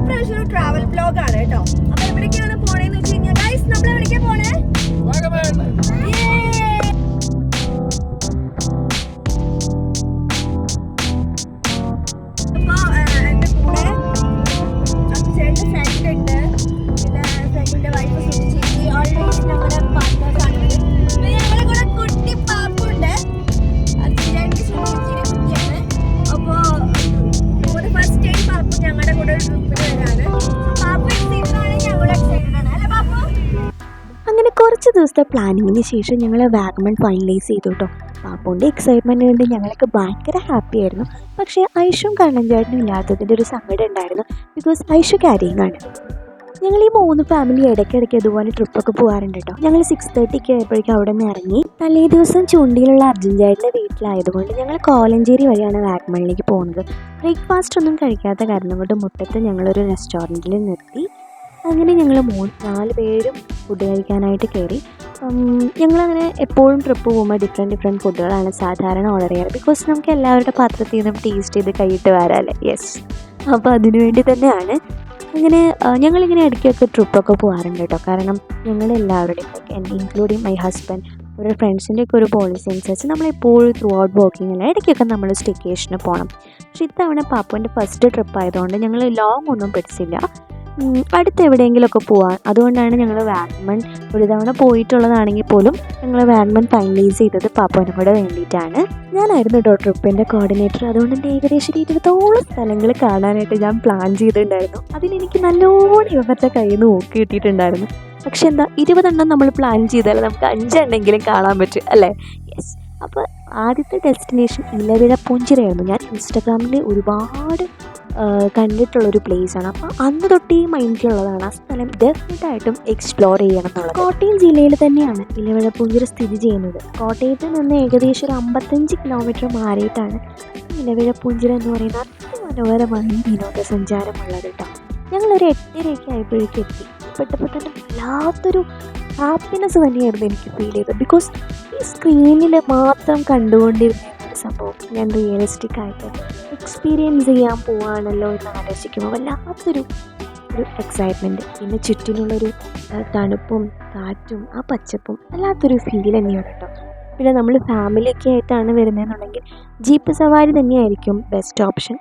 ഇപ്രാവശ്യം ഒരു travel blog ആണ് കേട്ടോ. അപ്പൊ എവിടേക്കാണ് പോണേന്ന് വെച്ച് കഴിഞ്ഞാൽ ഗൈസ് നമ്മൾ എവിടേക്കാ പോണേ? അങ്ങനെ കുറച്ച് ദിവസത്തെ പ്ലാനിങ്ങിന് ശേഷം ഞങ്ങൾ വാഗമൺ ഫൈനലൈസ് ചെയ്തു കേട്ടോ. പാപ്പോൻ്റെ എക്സൈറ്റ്മെൻറ്റ് കൊണ്ട് ഞങ്ങൾക്ക് ഭയങ്കര ഹാപ്പി ആയിരുന്നു. പക്ഷേ ഐഷും കണ്ണൻ ചേട്ടനും ഇല്ലാത്തതിൻ്റെ ഒരു സങ്കടം ഉണ്ടായിരുന്നു. ബിക്കോസ് ഐഷു ക്യാരിങ് ആണ്. ഞങ്ങൾ ഈ 3 ഫാമിലി ഇടയ്ക്കിടയ്ക്ക് ഇതുപോലെ ട്രിപ്പൊക്കെ പോകാറുണ്ട് കേട്ടോ. ഞങ്ങൾ 6:30 ആയപ്പോഴേക്കും അവിടെ നിന്ന് ഇറങ്ങി. തലേ ദിവസം ചുണ്ടിയിലുള്ള അർജുൻ ചേട്ടൻ്റെ വീട്ടിലായതുകൊണ്ട് ഞങ്ങൾ കോലഞ്ചേരി വഴിയാണ് വാഗമണിലേക്ക് പോകുന്നത്. ബ്രേക്ക്ഫാസ്റ്റ് ഒന്നും കഴിക്കാത്ത കാരണം കൊണ്ട് മുറ്റത്ത് ഞങ്ങളൊരു റെസ്റ്റോറൻറ്റിൽ നിർത്തി. അങ്ങനെ ഞങ്ങൾ 4 പേരും ഫുഡ് കഴിക്കാനായിട്ട് കയറി. ഞങ്ങളങ്ങനെ എപ്പോഴും ട്രിപ്പ് പോകുമ്പോൾ ഡിഫറെൻറ്റ് ഫുഡുകളാണ് സാധാരണ ഓർഡർ ചെയ്യാറ്. ബിക്കോസ് നമുക്ക് എല്ലാവരുടെ പാത്രത്തിൽ നിന്നും ടേസ്റ്റ് ചെയ്ത് കൈയിട്ട് വരാമല്ലേ. യെസ്, അപ്പോൾ അതിനുവേണ്ടി തന്നെയാണ്. അങ്ങനെ ഞങ്ങളിങ്ങനെ ഇടയ്ക്കൊക്കെ ട്രിപ്പൊക്കെ പോകാറുണ്ട് കേട്ടോ. കാരണം ഞങ്ങളെല്ലാവരുടെയും എൻ്റെ ഇൻക്ലൂഡിങ് മൈ ഹസ്ബൻഡ് അവരുടെ ഫ്രണ്ട്സിൻ്റെയൊക്കെ ഒരു പോളിസി അനുസരിച്ച് നമ്മളെപ്പോഴും ത്രൂ ഔട്ട് വർക്കിംഗ് അല്ല ഇടയ്ക്കൊക്കെ നമ്മൾ സ്റ്റേക്കേഷന് പോകണം. പക്ഷേ ഇത്തവണ പാപ്പുവിൻ്റെ ഫസ്റ്റ് ട്രിപ്പ് ആയതുകൊണ്ട് ഞങ്ങൾ ലോങ് ഒന്നും പിടിച്ചില്ല. അടുത്ത് എവിടെയെങ്കിലുമൊക്കെ പോകാൻ. അതുകൊണ്ടാണ് ഞങ്ങൾ വാഗമൺ ഒരു തവണ പോയിട്ടുള്ളതാണെങ്കിൽ പോലും ഞങ്ങൾ വാഗമൺ ഫൈനലൈസ് ചെയ്തത് പാപ്പുവിനും കൂടെ വേണ്ടിയിട്ടാണ്. ഞാനായിരുന്നു കേട്ടോ ട്രിപ്പിൻ്റെ കോർഡിനേറ്റർ. അതുകൊണ്ട് തന്നെ ഏകദേശം 20ഓളം സ്ഥലങ്ങൾ കാണാനായിട്ട് ഞാൻ പ്ലാൻ ചെയ്തിട്ടുണ്ടായിരുന്നു. അതിനെനിക്ക് നല്ലോണം ഇവരുടെ കയ്യിൽ നിന്ന് നോക്കി കിട്ടിയിട്ടുണ്ടായിരുന്നു. പക്ഷെ എന്താ 20 എണ്ണം നമ്മൾ പ്ലാൻ ചെയ്താൽ നമുക്ക് 5 എണ്ണമെങ്കിലും കാണാൻ പറ്റും അല്ലേ. യെസ്, അപ്പോൾ ആദ്യത്തെ ഡെസ്റ്റിനേഷൻ ഇലവിഴ പൂഞ്ചിറയായിരുന്നു. ഞാൻ ഇൻസ്റ്റാഗ്രാമിൽ ഒരുപാട് കണ്ടിട്ടുള്ളൊരു പ്ലേസാണ്. അപ്പോൾ അന്ന് തൊട്ട് ഈ മൈൻഡിലുള്ളതാണ് ആ സ്ഥലം ഡെഫിനറ്റായിട്ടും എക്സ്പ്ലോർ ചെയ്യണം എന്നുള്ളത്. കോട്ടയം ജില്ലയിൽ തന്നെയാണ് ഇലവിഴ പൂഞ്ചിറ സ്ഥിതി ചെയ്യുന്നത്. കോട്ടയത്ത് നിന്ന് ഏകദേശം ഒരു 55 കിലോമീറ്റർ മാറിയിട്ടാണ് ഇലവിഴ പൂഞ്ചിറ എന്ന് പറയുന്ന അതിമനോഹരമായ ഈ വിനോദസഞ്ചാരമുള്ളത് കേട്ടോ. ഞങ്ങളൊരു 8:30 ആയപ്പോഴേക്കും എത്തി. പെട്ടപ്പോൾ തന്നെ വല്ലാത്തൊരു ഹാപ്പിനെസ് തന്നെയായിരുന്നു എനിക്ക് ഫീൽ ചെയ്തത്. ബിക്കോസ് ഈ സ്ക്രീനിൽ മാത്രം കണ്ടുകൊണ്ടിരുന്ന സംഭവം ഞാൻ റിയലിസ്റ്റിക് ആയിട്ട് എക്സ്പീരിയൻസ് ചെയ്യാൻ പോവാണല്ലോ എന്ന് ആലോചിക്കുമ്പോൾ വല്ലാത്തൊരു എക്സൈറ്റ്മെൻറ്റ്. പിന്നെ ചുറ്റിനുള്ളൊരു തണുപ്പും കാറ്റും ആ പച്ചപ്പും വല്ലാത്തൊരു ഫീൽ തന്നെയാണ് കേട്ടോ. പിന്നെ നമ്മൾ ഫാമിലിയൊക്കെ ആയിട്ടാണ് വരുന്നതെന്നുണ്ടെങ്കിൽ ജീപ്പ് സവാരി തന്നെയായിരിക്കും ബെസ്റ്റ് ഓപ്ഷൻ.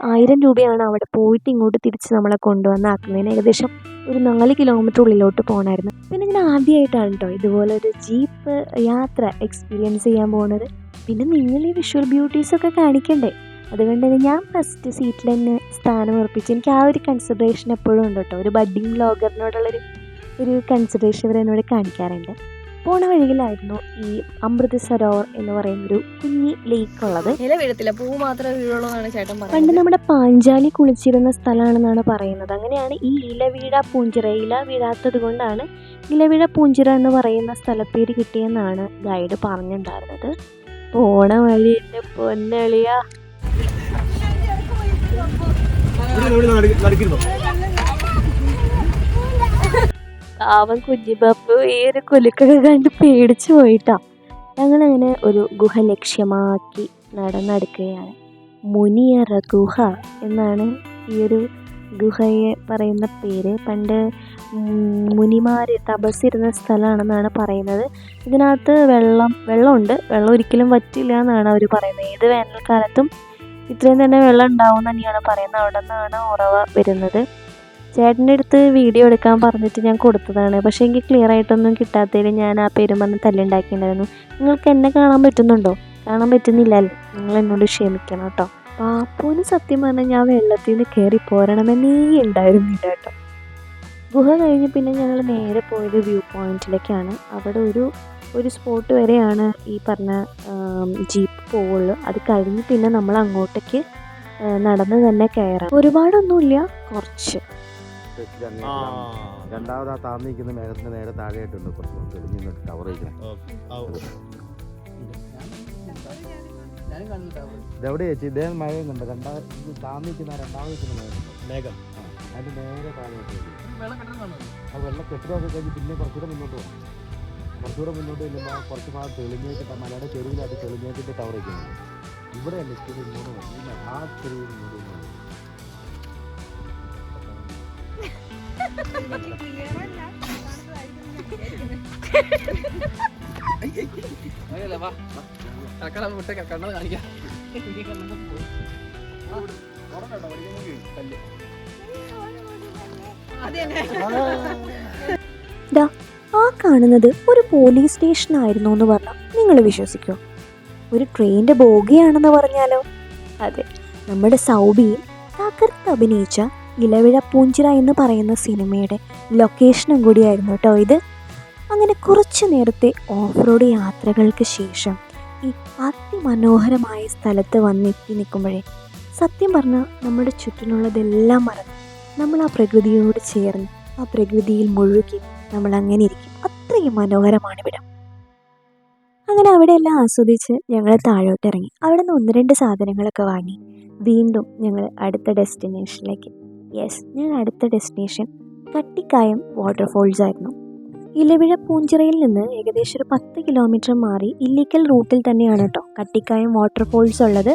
1000 രൂപയാണ് അവിടെ പോയിട്ട് ഇങ്ങോട്ട് തിരിച്ച് നമ്മളെ കൊണ്ടുവന്നാക്കുന്നതിന്. ഏകദേശം ഒരു 4 കിലോമീറ്റർ ഉള്ളിലോട്ട് പോകണമായിരുന്നു. പിന്നെ ഞാൻ ആദ്യമായിട്ടാണ് കേട്ടോ ഇതുപോലൊരു ജീപ്പ് യാത്ര എക്സ്പീരിയൻസ് ചെയ്യാൻ പോകുന്നത്. പിന്നെ നിങ്ങൾ ഈ വിഷ്വൽ ബ്യൂട്ടീസൊക്കെ കാണിക്കണ്ടേ, അതുകൊണ്ട് തന്നെ ഞാൻ ഫസ്റ്റ് സീറ്റിൽ തന്നെ സ്ഥാനം ഉറപ്പിച്ചു. എനിക്ക് ആ ഒരു കൺസിഡറേഷൻ എപ്പോഴും ഉണ്ട് കേട്ടോ. ഒരു ബഡ്ഡിങ് വ്ളോഗറിനോടുള്ളൊരു കൺസിഡറേഷൻ ഇവർ എന്നോട് കാണിക്കാറുണ്ട്. പോണ വഴിയിലായിരുന്നു ഈ അമൃത് സരോവർ എന്ന് പറയുന്നൊരു കുഞ്ഞി ലേക്ക് ഉള്ളത്. പൂ മാത്രമേ വീഴുള്ളൂ എന്നാണ് ചേട്ടൻ പറഞ്ഞത്. പണ്ട് നമ്മുടെ പാഞ്ചാലി കുളിച്ചിരുന്ന സ്ഥലമാണെന്നാണ് പറയുന്നത്. അങ്ങനെയാണ് ഈ ഇലവീഴ പൂഞ്ചിറ, ഇല വീഴാത്തത് കൊണ്ടാണ് ഇലവീഴ പൂഞ്ചിറ എന്ന് പറയുന്ന സ്ഥലപ്പേര് കിട്ടിയെന്നാണ് ഗൈഡ് പറഞ്ഞിട്ടുണ്ടായിരുന്നത്. പോണ വഴി എൻ്റെ പൊന്നളിയ അവൻ കുഞ്ഞിപ്പു ഈ ഒരു കുലുക്കൊക്കെ കണ്ട് പേടിച്ചു പോയിട്ടാ. ഞങ്ങളങ്ങനെ ഒരു ഗുഹ ലക്ഷ്യമാക്കി നടന്നെടുക്കുകയാണ്. മുനിയറ ഗുഹ എന്നാണ് ഈ ഒരു ഗുഹയെ പറയുന്ന പേര്. പണ്ട് മുനിമാർ തപസ്സിരുന്ന സ്ഥലമാണെന്നാണ് പറയുന്നത്. ഇതിനകത്ത് വെള്ളമുണ്ട്. വെള്ളം ഒരിക്കലും വറ്റില്ല എന്നാണ് അവർ പറയുന്നത്. ഏത് വേനൽക്കാലത്തും ഇത്രയും തന്നെ വെള്ളം ഉണ്ടാവും തന്നെയാണ് പറയുന്നത്. അവിടെ നിന്നാണ് ഉറവ വരുന്നത്. ചേട്ടൻ്റെ അടുത്ത് വീഡിയോ എടുക്കാൻ പറഞ്ഞിട്ട് ഞാൻ കൊടുത്തതാണ്. പക്ഷേ എനിക്ക് ക്ലിയർ ആയിട്ടൊന്നും കിട്ടാത്തതിൽ ഞാൻ ആ പേരും പറഞ്ഞ് തല്ലുണ്ടാക്കിയിട്ടുണ്ടായിരുന്നു. നിങ്ങൾക്ക് എന്നെ കാണാൻ പറ്റുന്നുണ്ടോ? കാണാൻ പറ്റുന്നില്ലല്ലോ, നിങ്ങൾ എന്നോട് ക്ഷമിക്കണം കേട്ടോ. പാപ്പുവിന് സത്യം പറഞ്ഞാൽ ഞാൻ വെള്ളത്തിൽ നിന്ന് കയറി പോരണമെന്നേ ഉണ്ടായിരുന്നില്ല കേട്ടോ. ഗുഹ കഴിഞ്ഞ് പിന്നെ ഞങ്ങൾ നേരെ പോയത് വ്യൂ പോയിന്റിലേക്കാണ്. അവിടെ ഒരു സ്പോട്ട് വരെയാണ് ഈ പറഞ്ഞ ജീപ്പ് പോവുള്ളൂ. അത് കഴിഞ്ഞ് പിന്നെ നമ്മൾ അങ്ങോട്ടേക്ക് നടന്ന് തന്നെ കയറാം. ഒരുപാടൊന്നുമില്ല, കുറച്ച്. രണ്ടാമത് ആ താന്നിരിക്കുന്ന മേഘത്തിന് നേരെ താഴെയായിട്ടുണ്ട് കുറച്ച് തെളിഞ്ഞ് ടവർ ഇതെവിടെ ചേച്ചി ഇദ്ദേഹം മഴയുന്നുണ്ട്. താന്നിരിക്കുന്ന രണ്ടാമത് മേഘം അതിന്റെ നേരെ താഴെയായിട്ട് ആ വെള്ളം കെട്ടിടമൊക്കെ കഴിഞ്ഞ് പിന്നെ കുറച്ചുകൂടെ മുന്നോട്ട് പോകും. കുറച്ചുകൂടെ മുന്നോട്ട് ചെല്ലുമ്പോൾ കുറച്ച് ഭാഗം തെളിഞ്ഞേക്കിട്ട് മലയുടെ ചെരുവിലായിട്ട് തെളിഞ്ഞേക്കിട്ട് ടവർ വയ്ക്കുന്നത്. ഇവിടെ അല്ല ഇച്ചിരി ഇങ്ങോട്ട് ആ ചെരുവിൽ ഇങ്ങോട്ട് ദാ ആ കാണുന്നത് ഒരു പോലീസ് സ്റ്റേഷൻ ആയിരുന്നു എന്ന് പറഞ്ഞാൽ നിങ്ങൾ വിശ്വസിക്കോ? ഒരു ട്രെയിനിൻ്റെ ബോഗിയാണെന്ന് പറഞ്ഞാലോ? അതെ, നമ്മുടെ സൗബിയും തകർത്ത് അഭിനയിച്ച ഇലവിഴ പൂഞ്ചിറ എന്ന് പറയുന്ന സിനിമയുടെ ലൊക്കേഷനും കൂടിയായിരുന്നു കേട്ടോ ഇത്. അങ്ങനെ കുറച്ചു നേരത്തെ ഓഫ് റോഡ് യാത്രകൾക്ക് ശേഷം ഈ അതിമനോഹരമായ സ്ഥലത്ത് വന്നെത്തി നിൽക്കുമ്പോഴേ സത്യം പറഞ്ഞാൽ നമ്മുടെ ചുറ്റിനുള്ളതെല്ലാം മറന്ന് നമ്മൾ ആ പ്രകൃതിയോട് ചേർന്ന് ആ പ്രകൃതിയിൽ മുഴുകി നമ്മൾ അങ്ങനെ ഇരിക്കും. അത്രയും മനോഹരമാണ് ഇവിടം. അങ്ങനെ അവിടെ എല്ലാം ആസ്വദിച്ച് ഞങ്ങൾ താഴോട്ട് ഇറങ്ങി. അവിടെ നിന്ന് 1-2 സാധനങ്ങളൊക്കെ വാങ്ങി വീണ്ടും ഞങ്ങൾ അടുത്ത ഡെസ്റ്റിനേഷനിലേക്ക്. ഞാൻ അടുത്ത ഡെസ്റ്റിനേഷൻ കട്ടിക്കായം വാട്ടർഫോൾസ് ആയിരുന്നു. ഇലവിഴ പൂഞ്ചിറയിൽ നിന്ന് ഏകദേശം ഒരു 10 കിലോമീറ്റർ മാറി ഇല്ലിക്കൽ റൂട്ടിൽ തന്നെയാണ് കേട്ടോ കട്ടിക്കായം വാട്ടർഫോൾസ് ഉള്ളത്.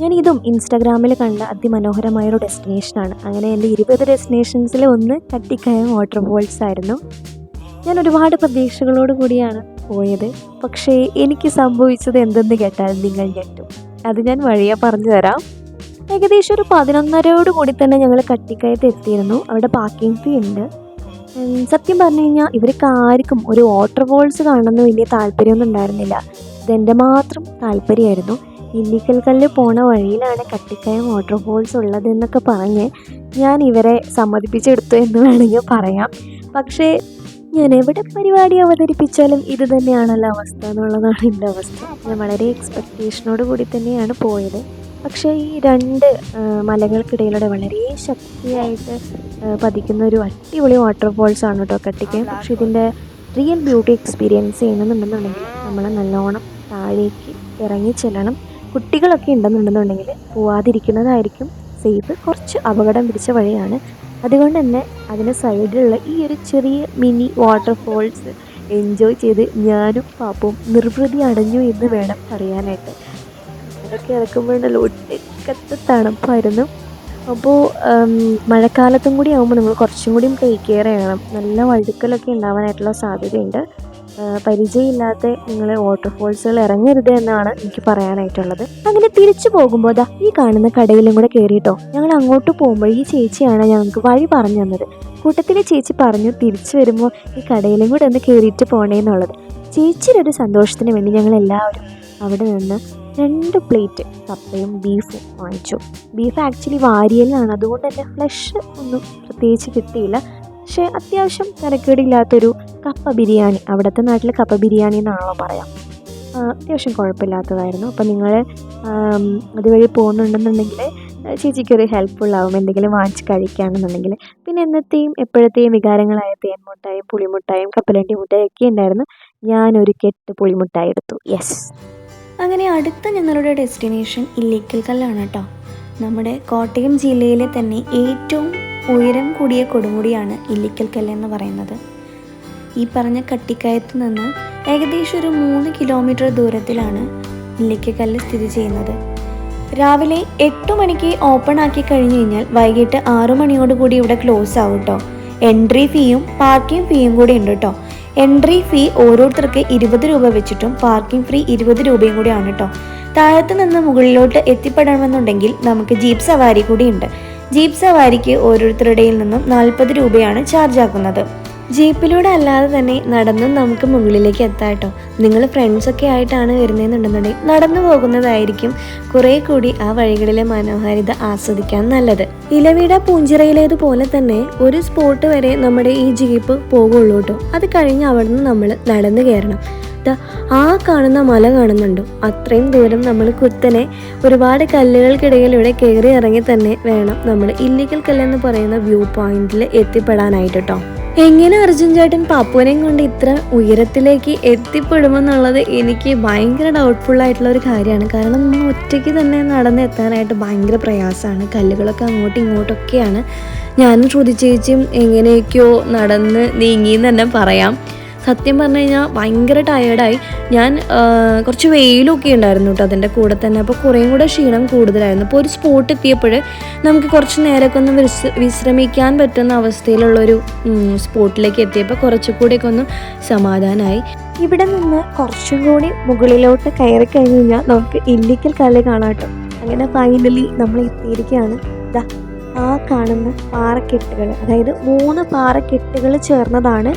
ഞാൻ ഇതും ഇൻസ്റ്റാഗ്രാമിൽ കണ്ട അതിമനോഹരമായൊരു ഡെസ്റ്റിനേഷനാണ്. അങ്ങനെ എൻ്റെ 20 ഡെസ്റ്റിനേഷൻസിൽ ഒന്ന് കട്ടിക്കായം വാട്ടർഫോൾസ് ആയിരുന്നു. ഞാൻ ഒരുപാട് പ്രതീക്ഷകളോട് കൂടിയാണ് പോയത്. പക്ഷേ എനിക്ക് സംഭവിച്ചത് എന്തെന്ന് കേട്ടാൽ നിങ്ങൾ ഞെട്ടും. അത് ഞാൻ വഴിയെ പറഞ്ഞു തരാം. ഏകദേശം ഒരു 11:30 കൂടി തന്നെ ഞങ്ങൾ കട്ടിക്കായത്ത് എത്തിയിരുന്നു. അവിടെ പാർക്കിംഗ് ഫീ ഉണ്ട്. സത്യം പറഞ്ഞു കഴിഞ്ഞാൽ ഇവർക്ക് ആർക്കും ഒരു വാട്ടർഫോൾസ് കാണണമെന്ന് വലിയ താല്പര്യമൊന്നും ഉണ്ടായിരുന്നില്ല. ഇതെൻ്റെ മാത്രം താല്പര്യമായിരുന്നു. ഇല്ലിക്കൽ കല്ല് പോണ വഴിയിലാണ് കട്ടിക്കായം വാട്ടർഫോൾസ് ഉള്ളതെന്നൊക്കെ പറഞ്ഞ് ഞാൻ ഇവരെ സമ്മതിപ്പിച്ചെടുത്തു എന്ന് വേണമെങ്കിൽ പറയാം. പക്ഷേ ഞാൻ എവിടെ പരിപാടി അവതരിപ്പിച്ചാലും ഇത് തന്നെയാണല്ലോ അവസ്ഥ എന്നുള്ളതാണ് എൻ്റെ അവസ്ഥ. ഞാൻ വളരെ എക്സ്പെക്റ്റേഷനോട് കൂടി തന്നെയാണ് പോയത്. പക്ഷേ ഈ 2 മലകൾക്കിടയിലൂടെ വളരെ ശക്തിയായിട്ട് പതിക്കുന്ന ഒരു അടിപൊളി വാട്ടർഫോൾസ് ആണ് കേട്ടോ കട്ടിക്കായം. പക്ഷേ ഇതിൻ്റെ റിയൽ ബ്യൂട്ടി എക്സ്പീരിയൻസ് ചെയ്യണമെന്നുണ്ടെങ്കിൽ നമ്മൾ നല്ലോണം താഴേക്ക് ഇറങ്ങി ചെല്ലണം. കുട്ടികളൊക്കെ ഉണ്ടെന്നുണ്ടെന്നുണ്ടെങ്കിൽ പോവാതിരിക്കുന്നതായിരിക്കും സേഫ്. കുറച്ച് അപകടം പിടിച്ച വഴിയാണ്. അതുകൊണ്ട് തന്നെ അതിന് സൈഡിലുള്ള ഈ ഒരു ചെറിയ മിനി വാട്ടർഫോൾസ് എൻജോയ് ചെയ്ത് ഞാനും പാപ്പവും നിർവൃതി അടഞ്ഞു എന്ന് വേണം പറയാനായിട്ട്. അതൊക്കെ ഇറക്കുമ്പോഴുണ്ടല്ലോ ഒട്ടുക്കത്തെ തണുപ്പായിരുന്നു. അപ്പോൾ മഴക്കാലത്തും കൂടി ആകുമ്പോൾ നമ്മൾ കുറച്ചും കൂടിയും ടേക്ക് കെയർ ചെയ്യണം. നല്ല വഴുക്കലൊക്കെ ഉണ്ടാവാനായിട്ടുള്ള സാധ്യതയുണ്ട്. പരിചയമില്ലാത്ത നിങ്ങൾ വാട്ടർഫോൾസുകൾ ഇറങ്ങരുത് എന്നാണ് എനിക്ക് പറയാനായിട്ടുള്ളത്. അങ്ങനെ തിരിച്ചു പോകുമ്പോൾ ദാ ഈ കാണുന്ന കടയിലും കൂടെ കയറിയിട്ടോ. ഞങ്ങൾ അങ്ങോട്ട് പോകുമ്പോൾ ഈ ചേച്ചിയാണ് ഞങ്ങൾക്ക് വഴി പറഞ്ഞു തന്നത്. കൂട്ടത്തിലെ ചേച്ചി പറഞ്ഞു തിരിച്ചു വരുമ്പോൾ ഈ കടയിലും കൂടെ ഒന്ന് കയറിയിട്ട് പോകണേന്നുള്ളത്. ചേച്ചിയുടെ ഒരു സന്തോഷത്തിന് വേണ്ടി ഞങ്ങളെല്ലാവരും അവിടെ നിന്ന് 2 പ്ലേറ്റ് കപ്പയും ബീഫും വാങ്ങിച്ചു. ബീഫ് ആക്ച്വലി വാരിയലാണ്, അതുകൊണ്ട് തന്നെ ഫ്ലഷ് ഒന്നും പ്രത്യേകിച്ച് കിട്ടിയില്ല. പക്ഷേ അത്യാവശ്യം തിരക്കേടില്ലാത്തൊരു കപ്പ ബിരിയാണി, അവിടുത്തെ നാട്ടിൽ കപ്പ ബിരിയാണി എന്നാണല്ലോ പറയാം, അത്യാവശ്യം കുഴപ്പമില്ലാത്തതായിരുന്നു. അപ്പോൾ നിങ്ങൾ അതുവഴി പോകുന്നുണ്ടെന്നുണ്ടെങ്കിൽ ചേച്ചിക്കൊരു ഹെൽപ്ഫുള്ളാവും എന്തെങ്കിലും വാങ്ങിച്ച് കഴിക്കുകയാണെന്നുണ്ടെങ്കിൽ. പിന്നെ എന്നത്തെയും എപ്പോഴത്തെയും വികാരങ്ങളായ തേൻമുട്ടായും പുളിമുട്ടായും കപ്പലണ്ടി മുട്ടായും ഒക്കെ ഉണ്ടായിരുന്നു. ഞാനൊരു കെട്ട് പുളിമുട്ടായി എടുത്തു. അങ്ങനെ അടുത്ത ഞങ്ങളുടെ ഡെസ്റ്റിനേഷൻ ഇല്ലിക്കൽ കല്ലാണ് കേട്ടോ. നമ്മുടെ കോട്ടയം ജില്ലയിലെ തന്നെ ഏറ്റവും ഉയരം കൂടിയ കൊടുമുടിയാണ് ഇല്ലിക്കൽ കല്ല് എന്ന് പറയുന്നത്. ഈ പറഞ്ഞ കട്ടിക്കായത്ത് നിന്ന് ഏകദേശം ഒരു 3 കിലോമീറ്റർ ദൂരത്തിലാണ് ഇല്ലിക്കൽ കല്ല് സ്ഥിതി ചെയ്യുന്നത്. രാവിലെ 8 മണിക്ക് ഓപ്പൺ ആക്കി കഴിഞ്ഞ് കഴിഞ്ഞാൽ വൈകിട്ട് 6 മണിയോടുകൂടി ഇവിടെ ക്ലോസ് ആവും കേട്ടോ. എൻട്രി ഫീയും പാർക്കിംഗ് ഫീയും കൂടി ഉണ്ട് കേട്ടോ. എൻട്രി ഫീ ഓരോരുത്തർക്ക് 20 രൂപ വെച്ചിട്ടും പാർക്കിംഗ് ഫ്രീ 20 രൂപയും കൂടിയാണ് കേട്ടോ. താഴത്ത് നിന്ന് മുകളിലോട്ട് എത്തിപ്പെടണമെന്നുണ്ടെങ്കിൽ നമുക്ക് ജീപ്പ് സവാരി കൂടി ഉണ്ട്. ജീപ്പ് സവാരിക്ക് ഓരോരുത്തരുടെയിൽ നിന്നും 40 രൂപയാണ് ചാർജ് ആക്കുന്നത്. ജീപ്പിലൂടെ അല്ലാതെ തന്നെ നടന്നും നമുക്ക് മുകളിലേക്ക് എത്താം കേട്ടോ. നിങ്ങൾ ഫ്രണ്ട്സൊക്കെ ആയിട്ടാണ് വരുന്നതെന്നുണ്ടെന്നുണ്ടെങ്കിൽ നടന്നു പോകുന്നതായിരിക്കും കുറേ കൂടി ആ വഴികളിലെ മനോഹാരിത ആസ്വദിക്കാൻ നല്ലത്. ഇലവിഴ പൂഞ്ചിറയിലേതുപോലെ തന്നെ ഒരു സ്പോട്ട് വരെ നമ്മുടെ ഈ ജീപ്പ് പോകുള്ളൂ കേട്ടോ. അത് കഴിഞ്ഞ് അവിടെ നിന്ന് നമ്മൾ നടന്നു കയറണം. ആ കാണുന്ന മല കാണുന്നുണ്ടോ? അത്രയും ദൂരം നമ്മൾ കുത്തനെ ഒരുപാട് കല്ലുകൾക്കിടയിലൂടെ കയറി ഇറങ്ങി തന്നെ വേണം നമ്മൾ ഇല്ലിക്കൽ കല്ലെന്ന് പറയുന്ന വ്യൂ പോയിന്റിൽ എത്തിപ്പെടാനായിട്ട് കേട്ടോ. എങ്ങനെ അർജുൻ ചേട്ടൻ പാപ്പുവിനെയും കൊണ്ട് ഇത്ര ഉയരത്തിലേക്ക് എത്തിപ്പെടുമെന്നുള്ളത് എനിക്ക് ഭയങ്കര ഡൗട്ട്ഫുള്ളായിട്ടുള്ള ഒരു കാര്യമാണ്. കാരണം നമ്മൾ ഒറ്റയ്ക്ക് തന്നെ നടന്ന് എത്താനായിട്ട് ഭയങ്കര പ്രയാസമാണ്. കല്ലുകളൊക്കെ അങ്ങോട്ടും ഇങ്ങോട്ടൊക്കെയാണ്. ഞാനും ശ്രുതി ചേച്ചിയും എങ്ങനെയൊക്കെയോ നടന്ന് നീങ്ങിയെന്ന് തന്നെ പറയാം. സത്യം പറഞ്ഞു കഴിഞ്ഞാൽ ഭയങ്കര ടയേർഡായി. ഞാൻ കുറച്ച് വെയിലൊക്കെ ഉണ്ടായിരുന്നു കേട്ടോ അതിൻ്റെ കൂടെ തന്നെ. അപ്പോൾ കുറേയും കൂടെ ക്ഷീണം കൂടുതലായിരുന്നു. അപ്പോൾ ഒരു സ്പോട്ട് എത്തിയപ്പോൾ നമുക്ക് കുറച്ച് നേരമൊക്കെ ഒന്ന് വിശ്രമിക്കാൻ പറ്റുന്ന അവസ്ഥയിലുള്ളൊരു സ്പോട്ടിലേക്ക് എത്തിയപ്പോൾ കുറച്ചുകൂടെയൊക്കെ ഒന്ന് സമാധാനമായി. ഇവിടെ നിന്ന് കുറച്ചും കൂടി മുകളിലോട്ട് കയറി കഴിഞ്ഞ് കഴിഞ്ഞാൽ നമുക്ക് ഇല്ലിക്കൽ കല്ല് കാണാം കേട്ടോ. അങ്ങനെ ഫൈനലി നമ്മൾ എത്തിയിരിക്കുകയാണ്. ഇതാ ആ കാണുന്ന പാറക്കെട്ടുകൾ, അതായത് 3 പാറക്കെട്ടുകൾ ചേർന്നതാണ്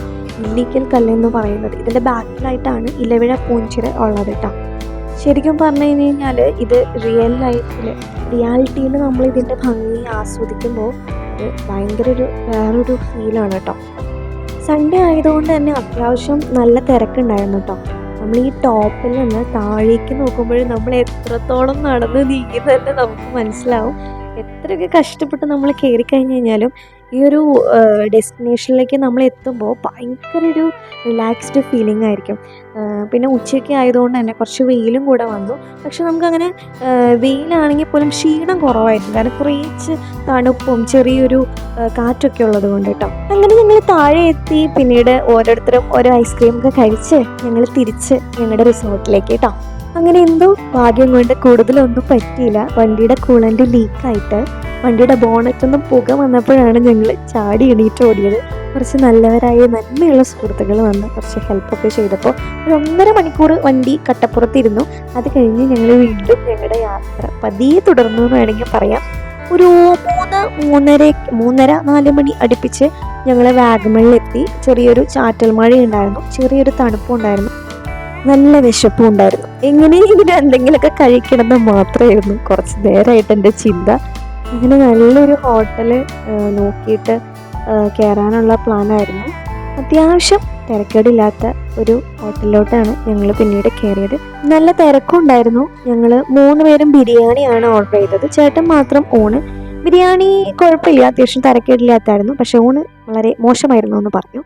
ഇല്ലിക്കൽ കല്ലെന്ന് പറയുന്നത്. ഇതിൻ്റെ ബാക്കിലായിട്ടാണ് ഇലവിഴ പൂഞ്ചിറ ഉള്ളത് കേട്ടോ. ശരിക്കും പറഞ്ഞു കഴിഞ്ഞ് കഴിഞ്ഞാൽ ഇത് റിയാലിറ്റിയിൽ നമ്മൾ ഇതിൻ്റെ ഭംഗി ആസ്വദിക്കുമ്പോൾ ഇത് ഭയങ്കര വേറൊരു ഫീലാണ് കേട്ടോ. സൺഡേ ആയതുകൊണ്ട് തന്നെ അത്യാവശ്യം നല്ല തിരക്കുണ്ടായിരുന്നു കേട്ടോ. നമ്മൾ ഈ ടോപ്പിൽ നിന്ന് താഴേക്ക് നോക്കുമ്പോൾ നമ്മൾ എത്രത്തോളം നടന്ന് നീങ്ങുന്നതന്നെ നമുക്ക് മനസ്സിലാവും. എത്രയൊക്കെ കഷ്ടപ്പെട്ട് നമ്മൾ കയറി കഴിഞ്ഞ് കഴിഞ്ഞാലും ഈ ഒരു ഡെസ്റ്റിനേഷനിലേക്ക് നമ്മൾ എത്തുമ്പോൾ ഭയങ്കര ഒരു റിലാക്സ്ഡ് ഫീലിംഗ് ആയിരിക്കും. പിന്നെ ഉച്ചയ്ക്ക് ആയതുകൊണ്ട് തന്നെ കുറച്ച് വെയിലും കൂടെ വന്നു. പക്ഷെ നമുക്കങ്ങനെ വെയിലാണെങ്കിൽ പോലും ക്ഷീണം കുറവായിരുന്നു, കാരണം കുറേച്ച് തണുപ്പും ചെറിയൊരു കാറ്റൊക്കെ ഉള്ളത് കൊണ്ട് കേട്ടോ. അങ്ങനെ ഞങ്ങൾ താഴെ എത്തി. പിന്നീട് ഓരോരുത്തരും ഓരോ ഐസ്ക്രീമൊക്കെ കഴിച്ച് ഞങ്ങൾ തിരിച്ച് ഞങ്ങളുടെ റിസോർട്ടിലേക്ക് കേട്ടോ. അങ്ങനെ എന്തോ ഭാഗ്യം കൊണ്ട് കൂടുതലൊന്നും പറ്റിയില്ല. വണ്ടിയുടെ കൂളൻ്റ് ലീക്കായിട്ട് വണ്ടിയുടെ ബോണറ്റൊന്നും പുക വന്നപ്പോഴാണ് ഞങ്ങൾ ചാടി എണീറ്റ് ഓടിയത്. കുറച്ച് നല്ലവരായ നന്മയുള്ള സുഹൃത്തുക്കൾ വന്ന് കുറച്ച് ഹെൽപ്പൊക്കെ ചെയ്തപ്പോൾ ഒരു 1.5 മണിക്കൂർ വണ്ടി കട്ടപ്പുറത്തിരുന്നു. അത് കഴിഞ്ഞ് ഞങ്ങൾ വീണ്ടും ഞങ്ങളുടെ യാത്ര പതിയെ തുടർന്നു എന്ന് വേണമെങ്കിൽ പറയാം. ഒരു 3:30-4 മണി അടുപ്പിച്ച് ഞങ്ങൾ വാഗമണിലെത്തി. ചെറിയൊരു ചാറ്റൽ മഴ ഉണ്ടായിരുന്നു, ചെറിയൊരു തണുപ്പും ഉണ്ടായിരുന്നു, നല്ല വിശപ്പും ഉണ്ടായിരുന്നു. എങ്ങനെയെങ്കിലും എന്തെങ്കിലുമൊക്കെ കഴിക്കണമെന്ന് മാത്രമായിരുന്നു കുറച്ച് നേരമായിട്ട് എൻ്റെ ചിന്ത. അങ്ങനെ നല്ലൊരു ഹോട്ടൽ നോക്കിയിട്ട് കയറാനുള്ള പ്ലാനായിരുന്നു. അത്യാവശ്യം തിരക്കേടില്ലാത്ത ഒരു ഹോട്ടലിലോട്ടാണ് ഞങ്ങൾ പിന്നീട് കയറിയത്. നല്ല തിരക്കും ഉണ്ടായിരുന്നു. ഞങ്ങൾ 3 പേരും ബിരിയാണിയാണ് ഓർഡർ ചെയ്തത്. ചേട്ടൻ മാത്രം ഊണ്. ബിരിയാണി കുഴപ്പമില്ല, അത്യാവശ്യം തിരക്കേടില്ലാത്തായിരുന്നു, പക്ഷെ ഊണ് വളരെ മോശമായിരുന്നു എന്ന് പറഞ്ഞു.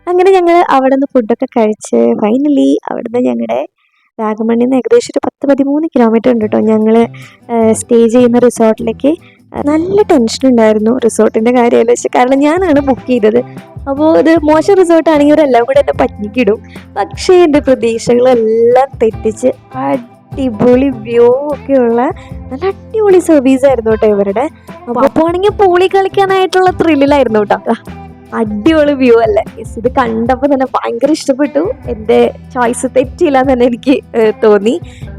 അങ്ങനെ ഞങ്ങൾ അവിടെ നിന്ന് ഫുഡൊക്കെ കഴിച്ച് ഫൈനലി അവിടുന്ന് ഞങ്ങളുടെ വാഗമണ്ണിൽ നിന്ന് ഏകദേശം ഒരു 10-13 കിലോമീറ്റർ ഉണ്ട് കേട്ടോ ഞങ്ങൾ സ്റ്റേ ചെയ്യുന്ന റിസോർട്ടിലേക്ക്. നല്ല ടെൻഷൻ ഉണ്ടായിരുന്നു റിസോർട്ടിൻ്റെ കാര്യം ആലോചിച്ച്, കാരണം ഞാനാണ് ബുക്ക് ചെയ്തത്. അപ്പോൾ ഇത് മോശം റിസോർട്ടാണെങ്കിൽ ഇവരെല്ലാം കൂടെ എന്നെ പറ്റിക്കിടും. പക്ഷേ എൻ്റെ പ്രതീക്ഷകളെല്ലാം തെറ്റിച്ച് അടിപൊളി വ്യൂ ഒക്കെയുള്ള നല്ല അടിപൊളി സർവീസ് ആയിരുന്നു കേട്ടോ ഇവരുടെ. അപ്പോൾ ആണെങ്കിൽ പൂളി കളിക്കാനായിട്ടുള്ള ത്രില്ലിലായിരുന്നു കേട്ടോ. അടിപൊളി വ്യൂ അല്ലേ. ഇത് കണ്ടപ്പോൾ തന്നെ ഭയങ്കര ഇഷ്ടപ്പെട്ടു. എൻ്റെ ചോയ്സ് തെറ്റിയില്ല എന്ന് തന്നെ എനിക്ക് തോന്നി.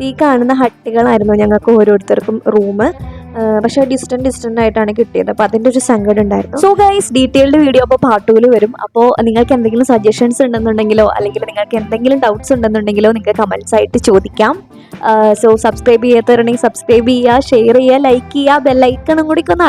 ഈ കാണുന്ന ഹട്ടുകളായിരുന്നു ഞങ്ങൾക്ക് ഓരോരുത്തർക്കും റൂം. പക്ഷേ ഡിസ്റ്റൻ്റ് ആയിട്ടാണ് കിട്ടിയത്. അപ്പോൾ അതിൻ്റെ ഒരു സങ്കടം ഉണ്ടായിരുന്നു. സോ ഗൈസ്, ഡീറ്റെയിൽഡ് വീഡിയോ അപ്പോൾ പാർട്ട് 2 വരും. അപ്പോൾ നിങ്ങൾക്ക് എന്തെങ്കിലും സജഷൻസ് ഉണ്ടെന്നുണ്ടെങ്കിലോ അല്ലെങ്കിൽ നിങ്ങൾക്ക് എന്തെങ്കിലും ഡൗട്ട്സ് ഉണ്ടെന്നുണ്ടെങ്കിലോ നിങ്ങൾക്ക് കമൻസ് ആയിട്ട് ചോദിക്കാം. സോ സബ്സ്ക്രൈബ് ചെയ്യാത്തവരുണ്ടെങ്കിൽ സബ്സ്ക്രൈബ് ചെയ്യുക, ഷെയർ ചെയ്യുക, ലൈക്ക് ചെയ്യുക, ബെല്ലൈക്കണും കൂടി ഒന്ന്